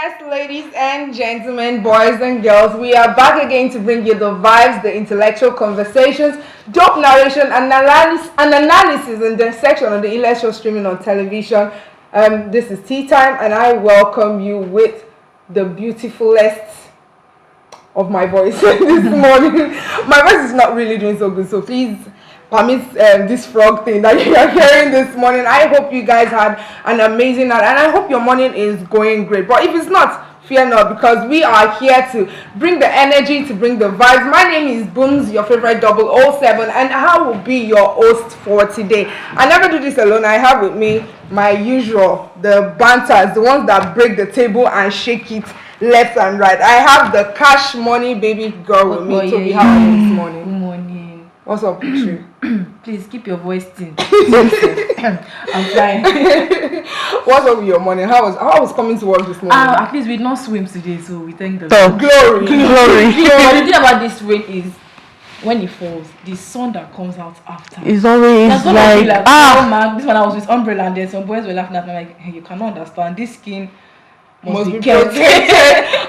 Yes, ladies and gentlemen, boys and girls, we are back again to bring you the vibes, the intellectual conversations, dope narration, and analysis in the section of the English show streaming on television. This is Tea Time, and I welcome you with the beautifulest of my voice this morning. My voice is not really doing so good, so please permit this frog thing that you are hearing this morning. I hope you guys had an amazing night, and I hope your morning is going great. But if it's not, fear not, because we are here to bring the energy, to bring the vibes. My name is Booms, your favorite 007, and I will be your host for today. I never do this alone. I have with me my usual, the banters, the ones that break the table and shake it left and right. I have the cash money baby girl with me. Toby, how are you this morning? Good morning. What's up with you? Please keep your voice thin. I'm fine. What's up with your morning? How was coming to work this morning? At least we did not swim today, so we thank the Lord. Glory. But the thing about this rain is, when it falls, the sun that comes out after is always like oh man, this one I was with umbrella and then some boys were laughing at me like, hey, you cannot understand, this skin must be protected.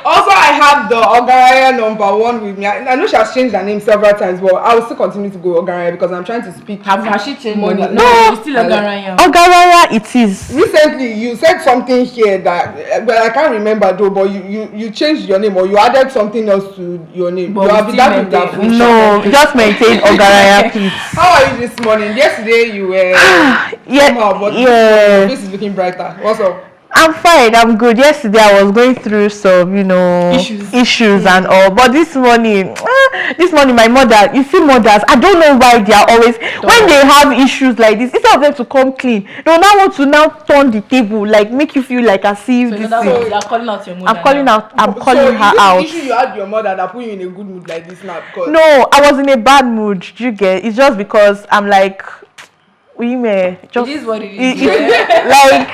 Also, I have the Ogaraya #1 with me. I know she has changed her name several times, but I will still continue to go Ogaraya because I'm trying to speak. Has she changed money? No, it's still Ogaraya. Ogaraya it is. Recently, you said something here that, but I can't remember though. But you changed your name or you added something else to your name. But you have that no, just maintain Ogaraya, please. How are you this morning? Yesterday you were somehow, but your face is looking brighter. What's up? I'm fine, I'm good. Yesterday I was going through some, issues and all. But this morning my mother, you see mothers, I don't know why they are always, when they have issues like this, instead of them to come clean, they will now want to now turn the table, like make you feel like as if you are calling out your mother. I'm calling her out. The issue you had your mother that put you in a good mood like this now? Because no, I was in a bad mood, you get? It's just because I'm like, it is what it is. Like,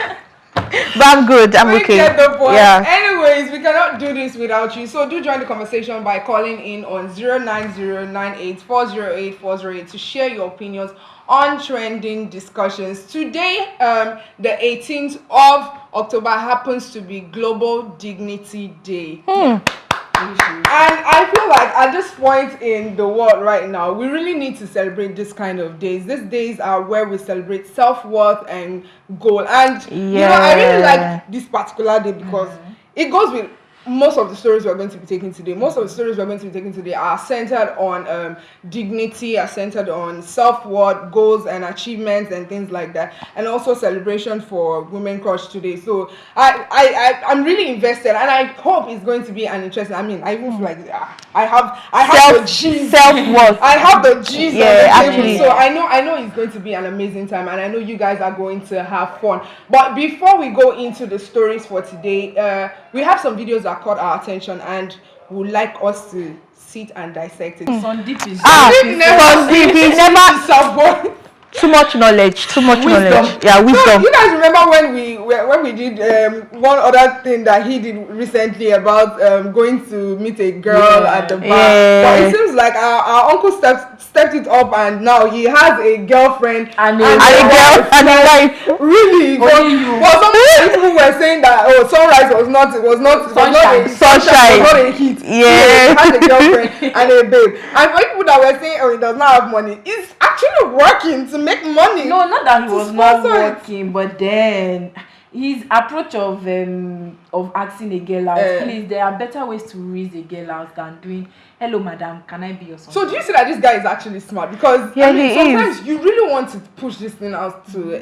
but I'm good. I'm okay. Get the point. Yeah. Anyways, we cannot do this without you. So do join the conversation by calling in on 09098408408 to share your opinions on trending discussions. Today, the 18th of October happens to be Global Dignity Day. And I feel like at this point in the world right now, we really need to celebrate this kind of days. These days are where we celebrate self-worth and goal. And I really like this particular day because it goes with most of the stories we're going to be taking today. Most of the stories we're going to be taking today are centered on dignity, are centered on self-worth, goals and achievements and things like that, and also celebration for Women Crush today. So I'm really invested, and I hope it's going to be an interesting. I mean, I even feel like I have the G's, self-worth. I have the G's. Yeah, actually. So I know it's going to be an amazing time, and I know you guys are going to have fun. But before we go into the stories for today, we have some videos that caught our attention and would like us to sit and dissect it. Sandeep is never too much knowledge. Wisdom. Yeah, wisdom. You guys remember when we did one other thing that he did recently about going to meet a girl at the bar? But it seems like our uncle stepped it up, and now he has a girlfriend and a wife. Really? For some people were saying that sunrise was not sunshine. Was not a hit. Yeah. He has a girlfriend and a babe. And for people that were saying he does not have money, it's actually working to make money. No, not that he was not working, but then his approach of asking a girl out, please, there are better ways to raise a girl out than doing, hello madam, can I be your son? So do you see that this guy is actually smart? Because sometimes you really want to push this thing out to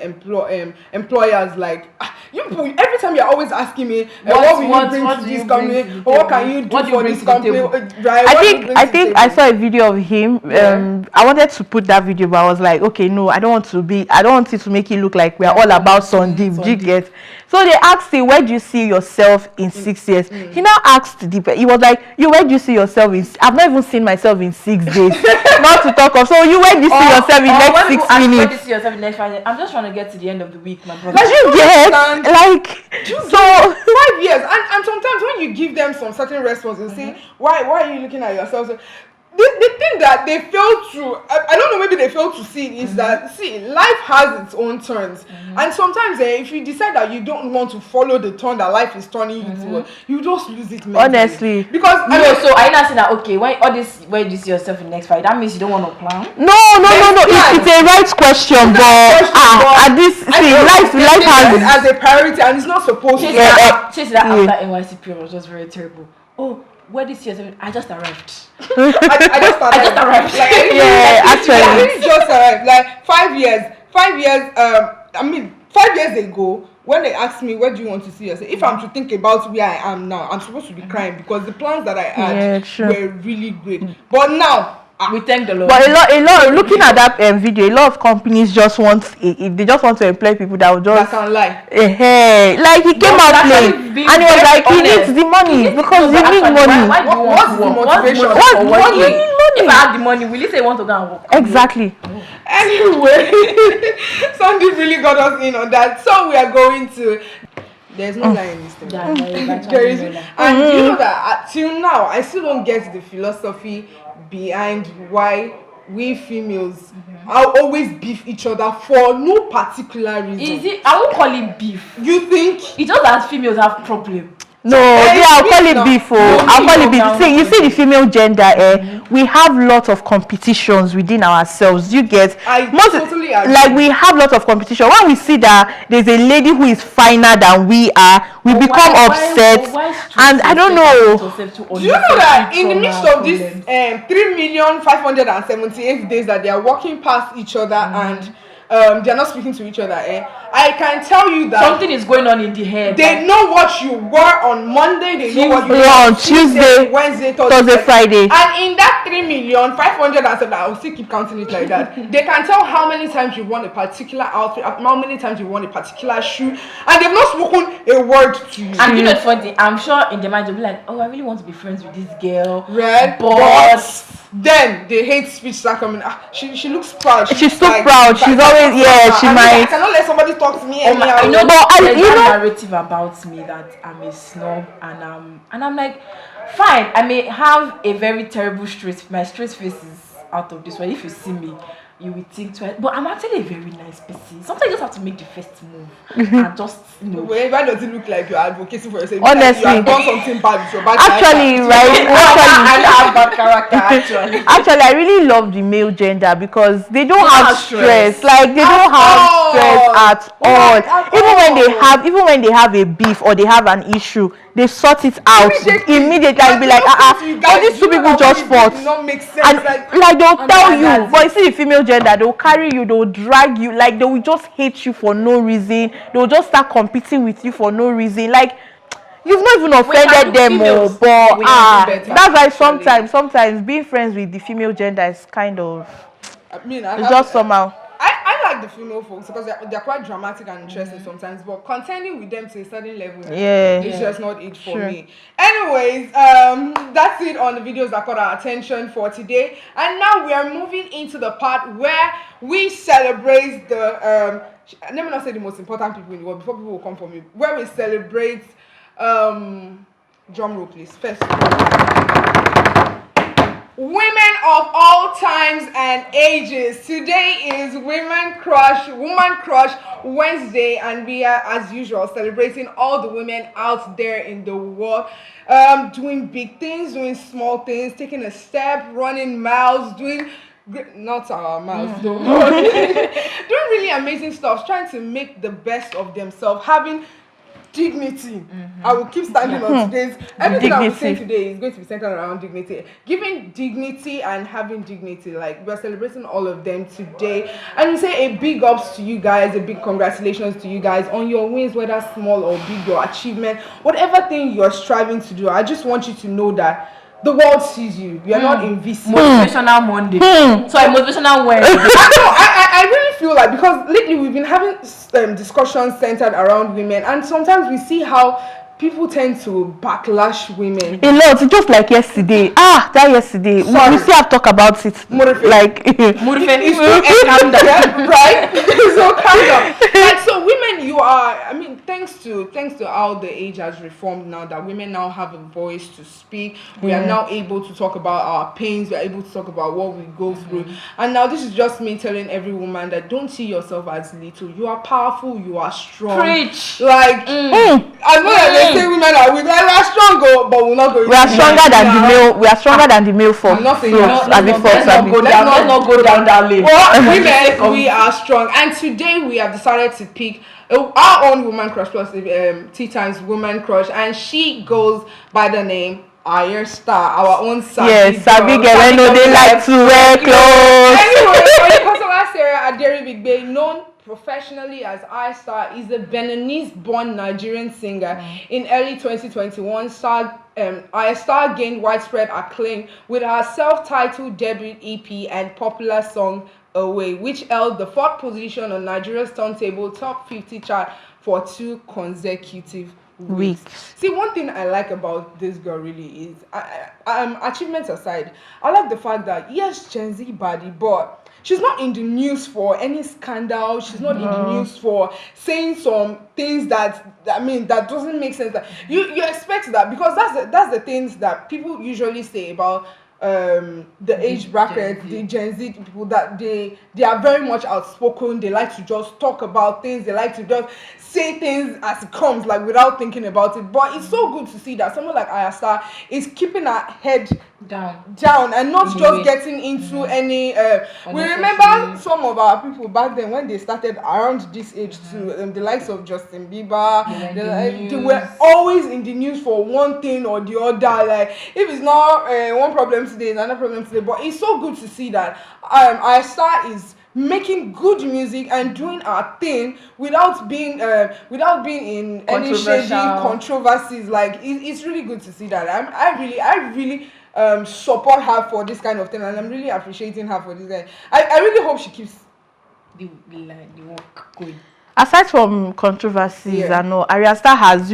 employers, like every time you're always asking me what will you bring to this company, or what can you do for this company, right? I think I saw a video of him. I wanted to put that video, but I was like, okay, no, I don't want it to make it look like we are all about Sandeep. Do you get? So they asked him, where do you see yourself in 6 years? He now asked he was like, where do you see yourself in? I've not even seen myself in 6 days. Not to talk of. So where do you see yourself in next 6 minutes? Where do you see yourself in next 5 years? I'm just trying to get to the end of the week, my brother. Like, you get like 5 years, and sometimes when you give them some certain responses, say, why are you looking at yourself? So, the thing that they fail to, I don't know, maybe they fail to see is that, see, life has its own turns. And sometimes if you decide that you don't want to follow the turn that life is turning you towards, you just lose it mentally. Honestly. Because, so are you not saying that, okay, when all this, where do you see yourself in the next 5 years? That means you don't want to plan? No. It's a right question, but at this, see, life has as a priority, and it's not supposed to. Chase that after NYC period was just very terrible. Oh, where this year? I just arrived. I just arrived. Like, actually. I really just arrived. Like 5 years. 5 years. 5 years ago, when they asked me, where do you want to see yourself? If I'm to think about where I am now, I'm supposed to be crying because the plans that I had were really great. But now, we thank the Lord. But a lot. Looking at that video, a lot of companies just want they just want to employ people that will just that can lie. Like he came out playing, and he was like, he needs the money because they need money. Why do you want to work? What's money? money? If I had the money, will you say you want to go and work? Exactly. Anyway, Sunday really got us in on that, so we are going to. There's no lie in this thing. There is, and you know that till now, I still don't get the philosophy behind why we females are always beef each other for no particular reason. Is it? I won't call it beef. You think? It's just that females have problem. No, I'll call it beef. I'll call it beef. See, you see the female gender, we have lots of competitions within ourselves. You get totally agree. Like we have lots of competition. When we see that there's a lady who is finer than we are, we become upset. And I don't know. Do you know that in the midst of this 3,578 days that they are walking past each other and they're not speaking to each other, I can tell you that something is going on in the head. They know what you were on Monday, they know what you were on Tuesday, Wednesday, Thursday, Friday. And in that 3,507, I will still keep counting it like that. They can tell how many times you won a particular outfit, how many times you won a particular shoe, and they've not spoken a word to you. And you know it's funny, I'm sure in their mind they'll be like, oh, I really want to be friends with this girl. Right? But then they hate speech start coming. She looks proud. She's so proud. She's always she might. I cannot let somebody talk to me anyhow. I know, but there's a narrative about me that I'm a snob, and I'm like, fine. I may have a very terrible stress. My stress face is out of this one. If you see me, you will think twice. But I'm actually a very nice person. Sometimes you just have to make the first move and just Why does it look like you're advocating for yourself? Honestly, like you have done something bad with your bad actually, character. right? I have bad character. Actually, I really love the male gender because they don't have stress. Like they don't have stress at all. Even when they have a beef or they have an issue, they sort it out immediately and be like, these two people just fought. And like they'll tell you, but you see the female gender, they'll carry you, they'll drag you, like they will just hate you for no reason. They'll just start competing with you for no reason. Like you've not even offended them, but that's why sometimes being friends with the female gender is kind of it's just somehow. I like the female folks because they're quite dramatic and interesting sometimes, but contending with them to a certain level is just not it for me. Anyways, that's it on the videos that caught our attention for today. And now we are moving into the part where we celebrate the let me not say the most important people in the world before people will come for me. Where we celebrate drum roll please. First, women of all times and ages. Today is Woman Crush Wednesday, and we are, as usual, celebrating all the women out there in the world, doing big things, doing small things, taking a step, running miles, doing not our mouths though, doing really amazing stuff, trying to make the best of themselves, having dignity. I will keep standing on today's everything I will say today is going to be centered around dignity, giving dignity and having dignity. Like we're celebrating all of them today, and we say a big ups to you guys, a big congratulations to you guys on your wins, whether small or big, your achievement, whatever thing you're striving to do. I just want you to know that the world sees you. You are not invisible. Motivational Monday. Sorry, motivational Wednesday. I really feel like, because lately we've been having discussions centered around women, and sometimes we see how people tend to backlash women. A lot, just like yesterday. Yesterday. We still have to talk about it. Like, calm down, right? So calm down. Like, so women, you are, thanks to thanks to how the age has reformed now, that women now have a voice to speak. We are now able to talk about our pains. We are able to talk about what we go through. And now this is just me telling every woman that don't see yourself as little. You are powerful. You are strong. Preach. Like as much as they say women are weak, like, we are strong, but we're not going. We are stronger than the male. We are stronger than the male folk. I'm not saying Let's not go down that lane. Well, women, we are strong. And today we have decided to pick our own woman crush plus Tea Times woman crush, and she goes by the name Ayer Star, our own Sabi. Yes, Sabi girl. I know they like to wear clothes. Anyway, for the customer Sarah Aderi Bigbe, known professionally as Ayer Star, is a Beninese-born Nigerian singer. In early 2021, Ayer Star gained widespread acclaim with her self-titled debut EP and popular song Away, which held the 4th position on Nigeria's turntable top 50 chart for 2 consecutive weeks. See, one thing I like about this girl really is, achievements aside, I like the fact that yes, Gen Z body, but she's not in the news for any scandal. She's not in the news for saying some things that doesn't make sense. That you expect that, because that's the things that people usually say about the age bracket, the Gen Z people, that they are very much outspoken. They like to just talk about things. They like to just say things as it comes, like without thinking about it. But it's so good to see that someone like Ayer Star is keeping her head down and not just getting into any we remember some of our people back then when they started around this age too, the likes of Justin Bieber, they were always in the news for one thing or the other. Like, if it's not one problem today, it's another problem today. But it's so good to see that Ayer Star is making good music and doing our thing without being in any shady controversies. Like, it's really good to see that. I really support her for this kind of thing, and I'm really appreciating her for this. I really hope she keeps the work going. Aside from controversies, I know Ayer Star has,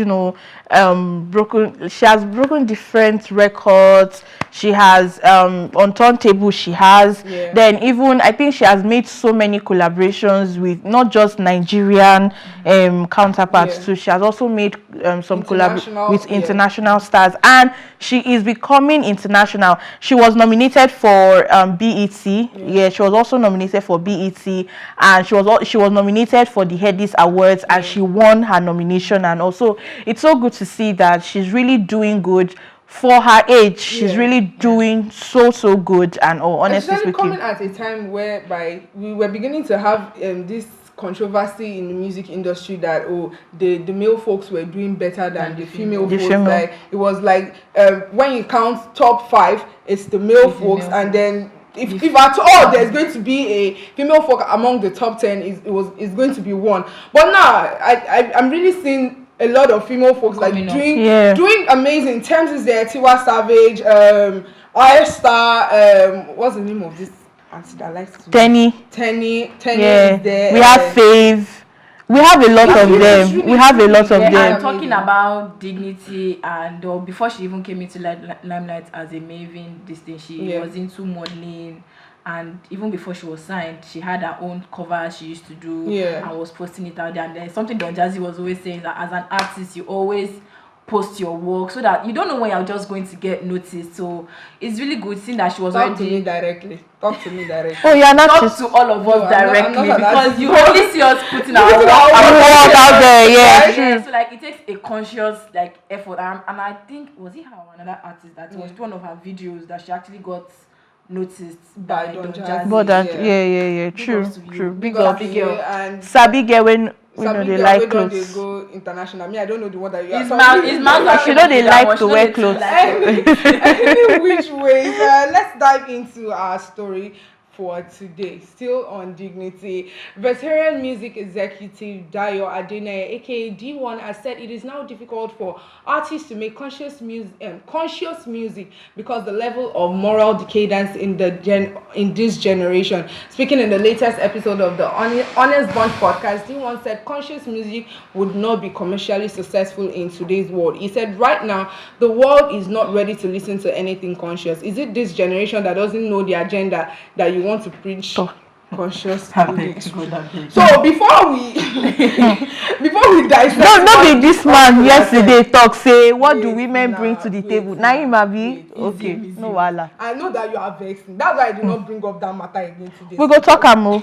broken different records. She has on turntable, she has then even I think she has made so many collaborations with not just Nigerian counterparts too. She has also made some collaborations with international stars, and she is becoming international. She was nominated for BET. She was also nominated for BET, and she was nominated for the Headies Awards, and she won her nomination. And also, it's so good to see that she's really doing good for her age. She's really doing so good. And honestly speaking, coming at a time whereby we were beginning to have this controversy in the music industry that the male folks were doing better than the female folks. Like, it was like when you count top 5, it's the male folks, and then if at all there's going to be a female folk among the top 10, it's going to be one. But now I'm really seeing a lot of female folks like doing amazing. Thames is there, Tiwa Savage, Ayer Star, what's the name of this auntie that likes to Tenny is there. We have Fave. We have a lot of them. We have a lot of them. I'm talking about Dignity, and before she even came into limelight as a maven, she was into modeling. And even before she was signed, she had her own cover she used to do and was posting it out there. And then something Don Jazzy was always saying, that as an artist, you always post your work so that you don't know when you're just going to get noticed. So it's really good seeing that she was Talk to me directly. Oh, you're not Talk to all of us directly, because you only see us putting our work out there. Yeah. So like, it takes a conscious effort. And I think, was it her or another artist that was one of her videos that she actually got noticed by Don Jazzy. True. Big up and Sabi girl when they like clothes. They go international. I don't know the one that you are. She know they like to wear clothes. Any which ways, let's dive into our story for today. Still on Dignity, veteran music executive Dayo aka D1 has said it is now difficult for artists to make conscious music because the level of moral decadence in this generation. Speaking in the latest episode of the Honest Bunch podcast, D1 said conscious music would not be commercially successful in today's world. He said right now the world is not ready to listen to anything conscious. Is it this generation that doesn't know the agenda that you want to preach? conscious I beg music to go stream. that big. So before we dissect, No be this man yesterday talk. talk say what do Wait, women bring nah, to the wait, table. nah, Now him abi wait, okay, easy. no wahala. I know that you are vexing. That's why I did not bring up that matter again today. We go talk am o.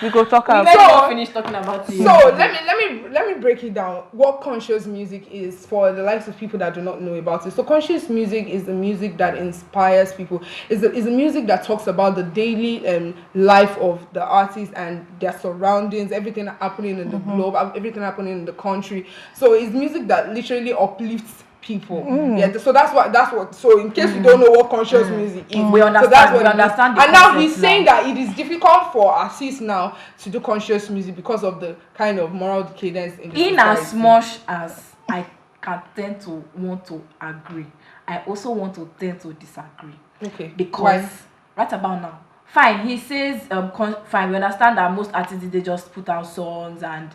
We go talk am. Let's not finish talking about it. So let me break it down. What conscious music is for the likes of people that do not know about it. So conscious music is the music that inspires people. Is a music that talks about the daily life of the artist and their surroundings, everything happening in the globe, everything happening in the country. So it's music that literally uplifts people. Yeah, so that's what. So in case you don't know what conscious music is, We understand. So that's what we understand. and now he's saying that it is difficult for artists now to do conscious music because of the kind of moral decadence in the In society. as much as I can tend to want to agree, I also want to tend to disagree. Okay. Because right about now, fine, he says fine, we understand that most artists they just put out songs and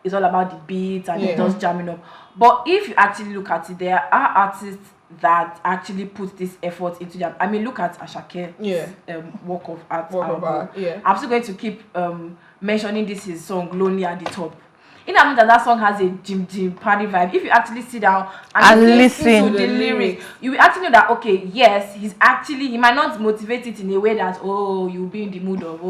it's all about the beats and they're just jamming up. But if you actually look at it, there are artists that actually put this effort into them. I mean, look at Ashake's work of art. Yeah. I'm still going to keep mentioning this his song Lonely at the Top. In as much as that song has a gym party vibe, if you actually sit down and listen to the lyrics, you will actually know that okay, yes, he might not motivate it in a way that you'll be in the mood of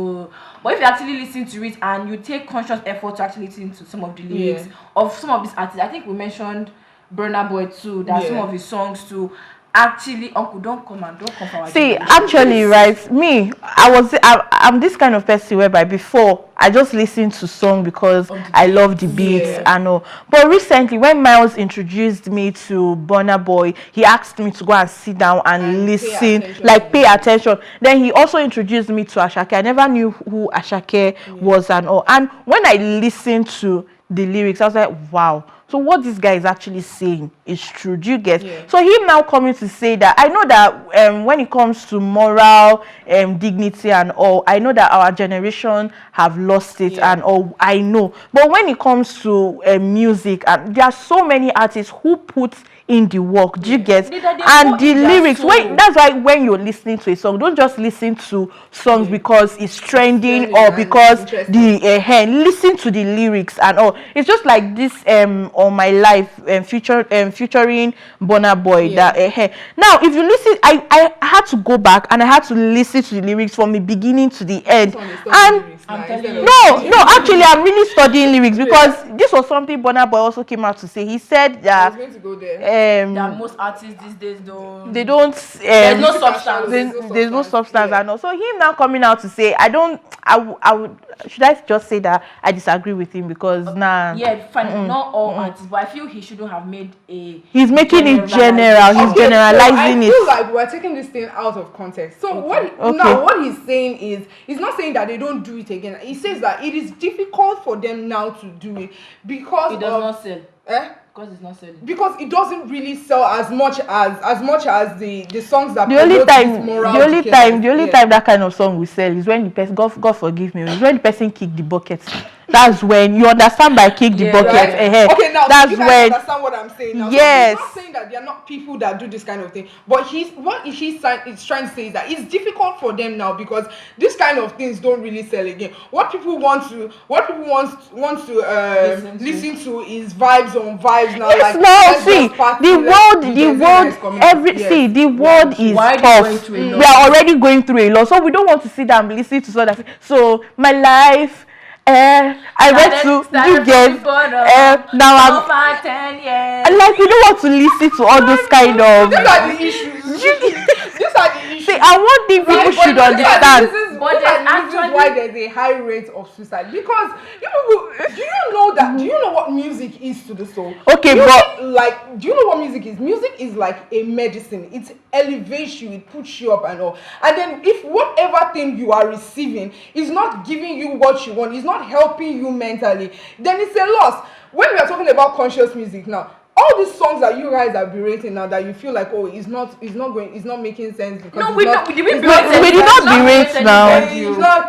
but if you actually listen to it and you take conscious effort to actually listen to some of the lyrics of some of these artists, I think we mentioned Burna Boy too, that some of his songs too. Actually, Uncle, don't come for our See, generation. actually, right, me, I'm this kind of person whereby before I just listen to song because I love the beats and all. But recently, when Miles introduced me to Burna Boy, he asked me to go and sit down and listen, pay attention. Then he also introduced me to Ashake. I never knew who Ashake was and all. And when I listened to the lyrics, I was like, wow. So what this guy is actually saying is true. Do you get? So him now coming to say that, I know that when it comes to moral dignity and all, I know that our generation have lost it and all. I know. But when it comes to music, and there are so many artists who put in the work. Do you get? And the lyrics. That's why when you're listening to a song, don't just listen to songs because it's trending or because listen to the lyrics and all. It's just like this On My Life featuring Burna Boy. Now if you listen, I had to go back and I had to listen to the lyrics from the beginning to the end. And no, actually I'm really studying lyrics because this was something Burna Boy also came out to say. He said that I was going to go there. That most artists these days don't. They don't. There's no substance. There's no substance and all. So him now coming out to say, I would. Should I just say that I disagree with him because fine. Not all artists, but I feel he shouldn't have made a. He's making it general. He's generalizing it. I feel like we're taking this thing out of context. So what he's saying is, he's not saying that they don't do it again. He says that it is difficult for them now to do it because it does not sell. Because it's not selling. Because it doesn't really sell as much as the songs that the only time that kind of song will sell is when the person God forgive me, is when the person kick the bucket. That's when you understand by kick the bucket. Right? Okay, now that's you guys when understand what I'm saying now. Yes. So he's not saying that there are not people that do this kind of thing, but what he's trying to say is that it's difficult for them now because this kind of things don't really sell again. What people want to listen to is vibes on vibes now. Yes, the world is tough. We are already going through a lot, so we don't want to sit down and listen to that. So my life. I went to you get now I'm 10 years. Like we don't want to listen to all those kind of. These are the issues. These are the issues. See, I want the people should understand. But there's actually why there's a high rate of suicide because do you know what music is to the soul? Okay, do you know what music is? Music is like a medicine. It elevates you, it puts you up and all. And then if whatever thing you are receiving is not giving you what you want, it's not helping you mentally, then it's a loss. When we are talking about conscious music now, all these songs that you guys are berating now that you feel like, oh, it's not making sense because no, we did not berate now.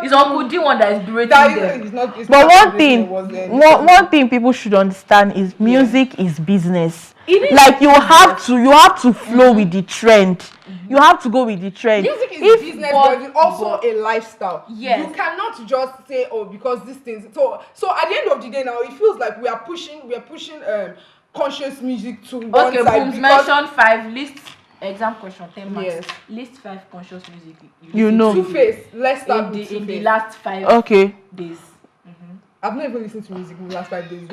It's Uncle D one that is berating them. But one thing people should understand is music is business. Like you have to flow with the trend. You have to go with the trend. Music is business, but it's also a lifestyle. Yes. You cannot just say, oh, because these things. So at the end of the day now, it feels like we are pushing conscious music to one side. Okay, Booms mentioned 5 lists. Exam question 10 marks. Yes. List 5 conscious music. You know. Two-Face. Let's start with in the last 5 days. I've not even listened to music in the last 5 days.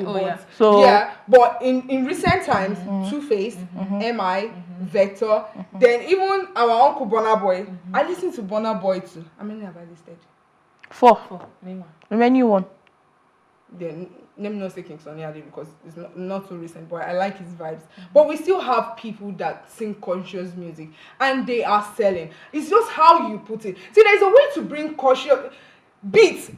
But in recent times, Two-Face, MI, Vector, then even our uncle Burna Boy. I listened to Burna Boy too. How many have I listed? 4. Many one. Then let me not say King Sunny Ade because it's not so recent, but I like his vibes. But we still have people that sing conscious music and they are selling. It's just how you put it. See, there's a way to bring conscious beats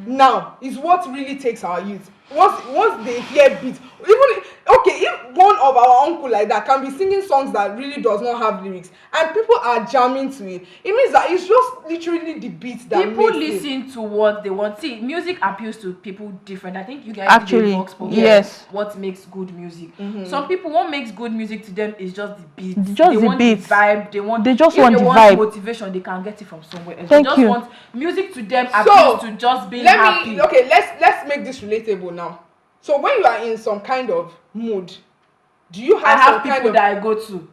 now is what really takes our youth. Once they hear beats, if one of our uncle like that can be singing songs that really does not have lyrics and people are jamming to it, it means that it's just literally the beats that people listen to what they want. See, music appeals to people different. I think you guys actually yes. What makes good music? Some people, what makes good music to them is just the beats. Just they the want beats. The vibe. They want the vibe. Motivation. They can get it from somewhere else. Thank they just you. want music to them appeals to just being happy. Let's make this relatable now. So when you are in some kind of mood, do you have people that I go to?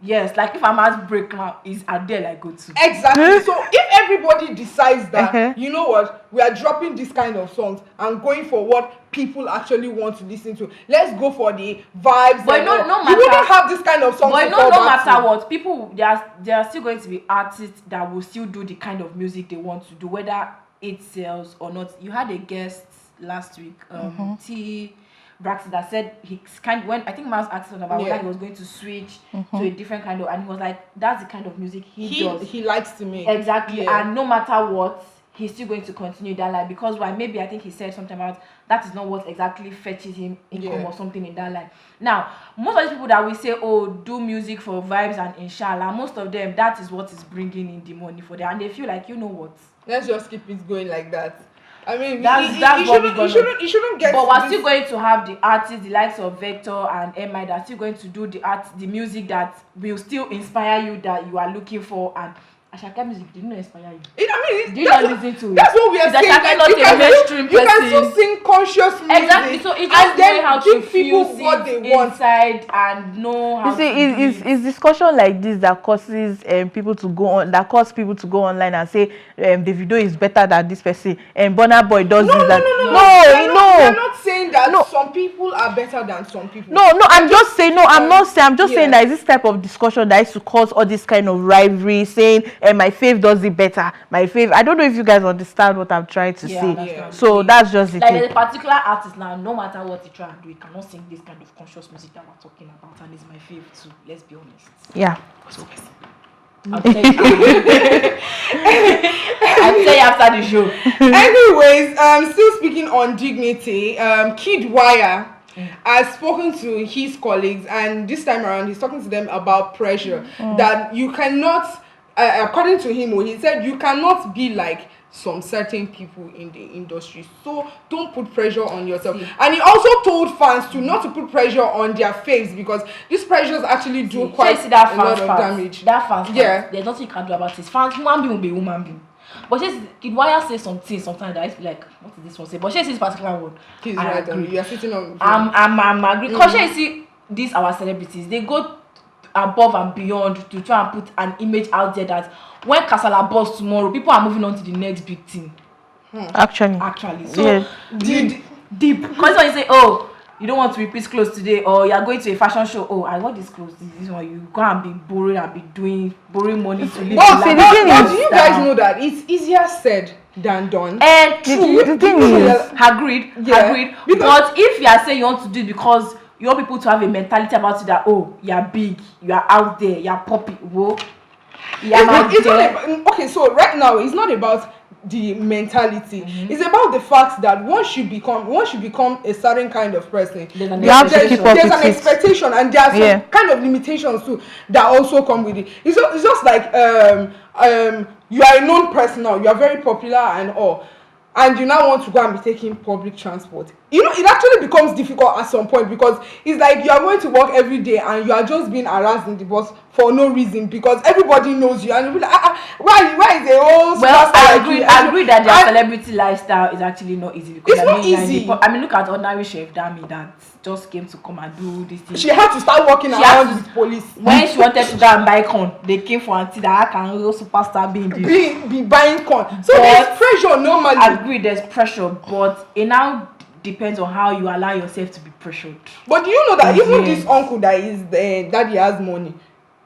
Yes, like if I'm at break now, is Adele I go to. Exactly. So if everybody decides that, you know what, we are dropping this kind of songs and going for what people actually want to listen to. Let's go for the vibes. But no matter, you wouldn't have this kind of songs. But no matter what, people there are still going to be artists that will still do the kind of music they want to do, whether it sells or not. You had a guest last week, T. Braxton, that said when I think Miles asked him about whether he was going to switch to a different kind of, and he was like, that's the kind of music he does. He likes to make. Exactly. Yeah. And no matter what, he's still going to continue that line because maybe I think he said something about that is not what exactly fetches him income or something in that line. Now, most of these people that we say, oh, do music for vibes and inshallah, most of them, that is what is bringing in the money for them, and they feel like, you know what? Let's just keep it going like that. I mean, that's what we're going to do. You shouldn't get. But we're still going to have the artists, the likes of Vector and MI, that are still going to do the music that will still inspire you, that you are looking for. And Ashaka music did not inspire you. Do you not listen to it? That's what we are saying. Like, you can still sing conscious music. Exactly. So it's just knowing how to people what they want inside and know how. You see, it's discussion like this that causes people to go on, that cause people to go online and say the video is better than this person and Burna Boy does this. No. You're not saying that some people are better than some people. No. I'm just saying. No, I'm not saying. I'm just saying that this type of discussion that is to cause all this kind of rivalry, saying my fave does it better. My fave. I don't know if you guys understand what I'm trying to say. So that's just it. Like there's a particular artist now, no matter what he try and do, he cannot sing this kind of conscious music that we're talking about, and it's my fave too. Let's be honest. Yeah. I'll tell you after the show. Anyways, still speaking on dignity, Kiddwaya has spoken to his colleagues, and this time around he's talking to them about pressure. That you cannot, according to him, he said you cannot be like some certain people in the industry, so don't put pressure on yourself. And he also told fans not to put pressure on their faves because these pressures actually do quite a lot of damage. There's nothing you can do about it. Fans, human being will be human being. But Kiddwaya says something sometimes that I feel like, what is this one say? But she says particular one. He's right. You are sitting on. I'm agree. Because you see, these our celebrities, they go above and beyond to try and put an image out there that when Kasala bursts tomorrow, people are moving on to the next big thing. Actually. So deep. Because when you say, oh, you don't want to repeat clothes today, or you are going to a fashion show, oh, I want this clothes, this one, you go and be borrowing and be borrowing money to live. But do you guys know that it's easier said than done? And true. The thing is, agreed. But if you are saying you want to do it because you want people to have a mentality about it that, oh, you are big, you are out there, you are poppy, whoa. Okay, so right now it's not about the mentality. It's about the fact that once you become a certain kind of person, you have to keep up there's with an expectation, and there are some kind of limitations too that also come with it. It's just like you are a known person now, you are very popular and all, and you now want to go and be taking public transport. You know, it actually becomes difficult at some point, because it's like you are going to work every day and you are just being harassed in the bus for no reason, because everybody knows you, and you'll be like, why is a whole well, I like agree that their celebrity lifestyle is actually not easy, because it's not easy. Look at ordinary Chef Dami that just came to come and do this thing. She had to start working around with police. When she wanted to go and buy corn, they came for auntie that I can real superstar be buying corn. So there's pressure normally. I agree, there's pressure, but it now depends on how you allow yourself to be pressured. But do you know that even this uncle that is daddy has money,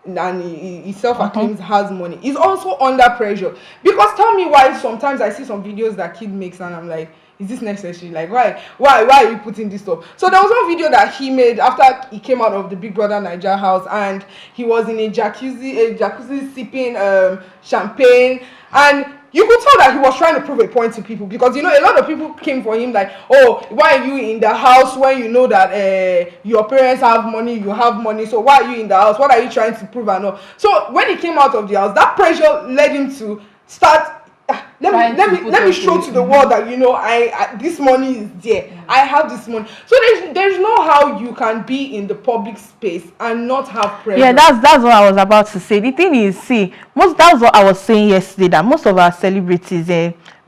and he self-acclaims has money, is also under pressure? Because tell me why sometimes I see some videos that kid makes and I'm like, is this necessary? Like, why are you putting this up? So there was one video that he made after he came out of the Big Brother Naija house, and he was in a jacuzzi sipping champagne, and you could tell that he was trying to prove a point to people, because you know a lot of people came for him like, oh, why are you in the house when you know that your parents have money, you have money, so why are you in the house? What are you trying to prove and all? So when he came out of the house, that pressure led him to start, let me show to the world that, you know, I this money is there. I have this money. So there's no how you can be in the public space and not have pressure. Yeah, that's what I was about to say. The thing is, that's what I was saying yesterday, that most of our celebrities,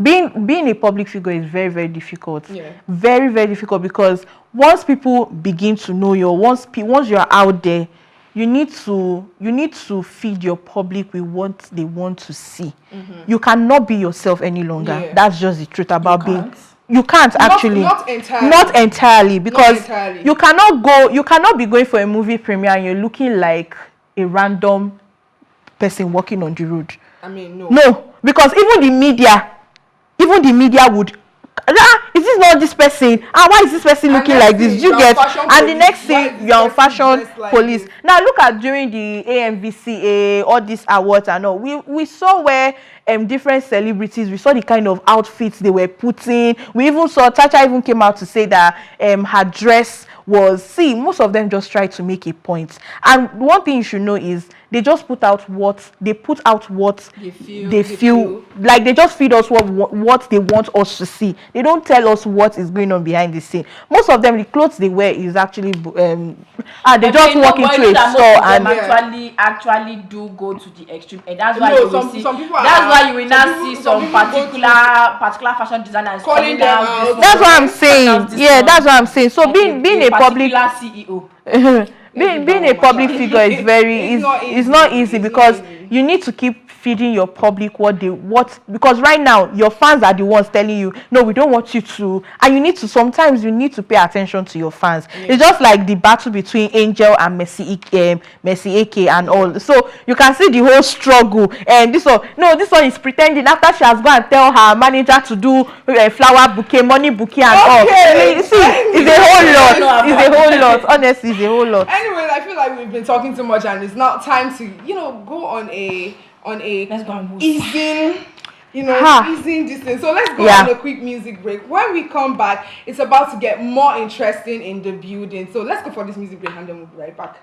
being a public figure is very, very difficult. Yeah. Very, very difficult, because once people begin to know you, once you're out there, you need to feed your public with what they want to see. You cannot be yourself any longer. Yeah. That's just the truth about you can't not entirely. Not entirely, because not entirely. you cannot be going for a movie premiere and you're looking like a random person walking on the road. I mean, no, because even the media would, is this not this person? Why is this person looking like this? You get, and the next thing you're on fashion police. Now look at during the AMVCA, all these awards and all. We saw where different celebrities, we saw the kind of outfits they were putting. We even saw Chacha even came out to say that her dress was, most of them just try to make a point. And one thing you should know is they just put out what they feel like. They just feed us what they want us to see. They don't tell us what is going on behind the scene. Most of them, the clothes they wear is actually they just walk into a store and actually do go to the extreme, and that's why you will see. That's why you will now see some particular fashion designers calling them out. That's what I'm saying. Yeah, that's what I'm saying. So being a public CEO. being a public figure is not easy, because you need to keep feeding your public because right now your fans are the ones telling you, no, we don't want you to, and sometimes you need to pay attention to your fans. It's just like the battle between Angel and Mercy AK and all. So you can see the whole struggle, and this one is pretending after she has gone and tell her manager to do a flower bouquet, money bouquet and all. See, it's a whole lot. Honestly, it's a whole lot. Anyways, I feel like we've been talking too much, and it's now time to go on a let's go and easing this thing. So let's go on a quick music break. When we come back, it's about to get more interesting in the building. So let's go for this music break and then we'll be right back.